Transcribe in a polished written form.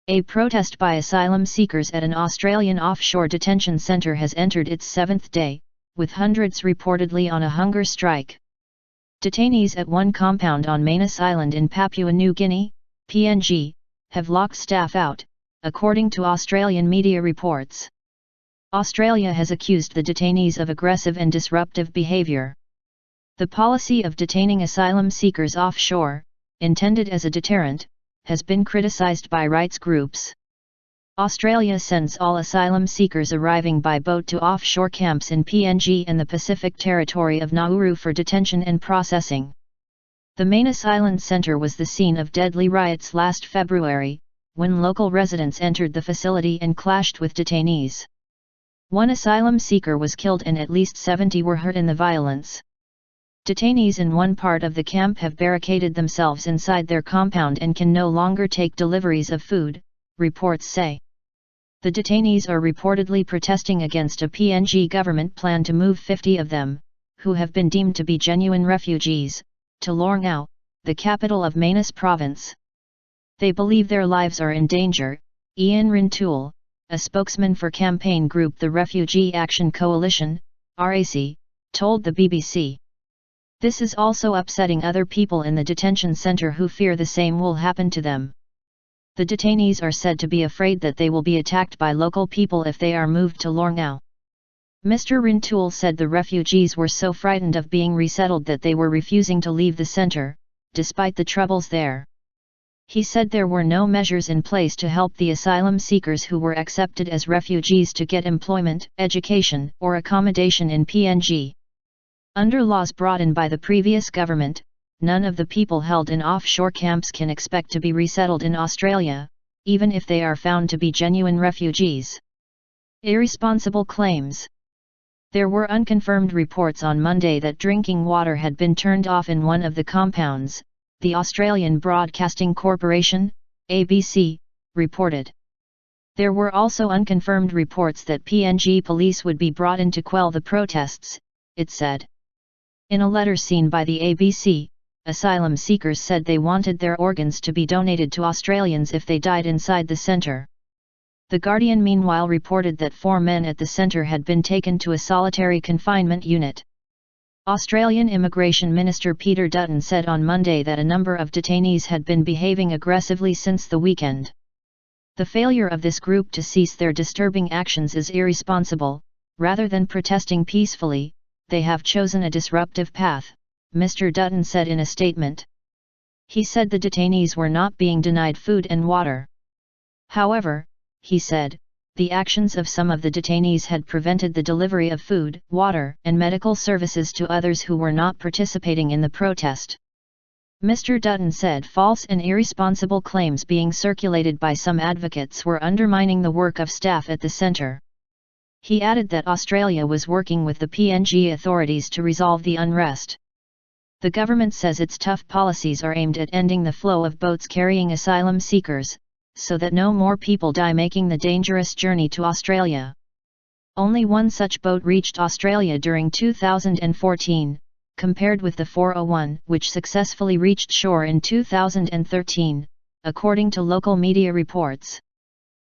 A protest by asylum seekers at an Australian offshore detention centre has entered its 7th day, with hundreds reportedly on a hunger strike. Detainees at one compound on Manus Island in Papua New Guinea, PNG, have locked staff out, according to Australian media reports. Australia has accused the detainees of aggressive and disruptive behaviour. The policy of detaining asylum seekers offshore, intended as a deterrent, has been criticised by rights groups. Australia sends all asylum seekers arriving by boat to offshore camps in PNG and the Pacific territory of Nauru for detention and processing. The Manus Island Centre was the scene of deadly riots last February, when local residents entered the facility and clashed with detainees. One asylum seeker was killed and at least 70 were hurt in the violence. Detainees in one part of the camp have barricaded themselves inside their compound and can no longer take deliveries of food, reports say. The detainees are reportedly protesting against a PNG government plan to move 50 of them, who have been deemed to be genuine refugees, to Lorngau, the capital of Manus province. They believe their lives are in danger, Ian Rintoul, a spokesman for campaign group the Refugee Action Coalition, RAC, told the BBC. This is also upsetting other people in the detention centre who fear the same will happen to them. The detainees are said to be afraid that they will be attacked by local people if they are moved to Lorngau. Mr. Rintoul said the refugees were so frightened of being resettled that they were refusing to leave the centre, despite the troubles there. He said there were no measures in place to help the asylum seekers who were accepted as refugees to get employment, education, or accommodation in PNG. Under laws brought in by the previous government, none of the people held in offshore camps can expect to be resettled in Australia, even if they are found to be genuine refugees. Irresponsible claims. There were unconfirmed reports on Monday that drinking water had been turned off in one of the compounds, the Australian Broadcasting Corporation, ABC, reported. There were also unconfirmed reports that PNG police would be brought in to quell the protests, it said. In a letter seen by the ABC, asylum seekers said they wanted their organs to be donated to Australians if they died inside the centre. The Guardian meanwhile reported that 4 men at the centre had been taken to a solitary confinement unit. Australian Immigration Minister Peter Dutton said on Monday that a number of detainees had been behaving aggressively since the weekend. The failure of this group to cease their disturbing actions is irresponsible. Rather than protesting peacefully, they have chosen a disruptive path, Mr. Dutton said in a statement. He said the detainees were not being denied food and water. However, he said, the actions of some of the detainees had prevented the delivery of food, water, and medical services to others who were not participating in the protest. Mr. Dutton said false and irresponsible claims being circulated by some advocates were undermining the work of staff at the centre. He added that Australia was working with the PNG authorities to resolve the unrest. The government says its tough policies are aimed at ending the flow of boats carrying asylum seekers, so that no more people die making the dangerous journey to Australia. Only one such boat reached Australia during 2014, compared with the 401 which successfully reached shore in 2013, according to local media reports.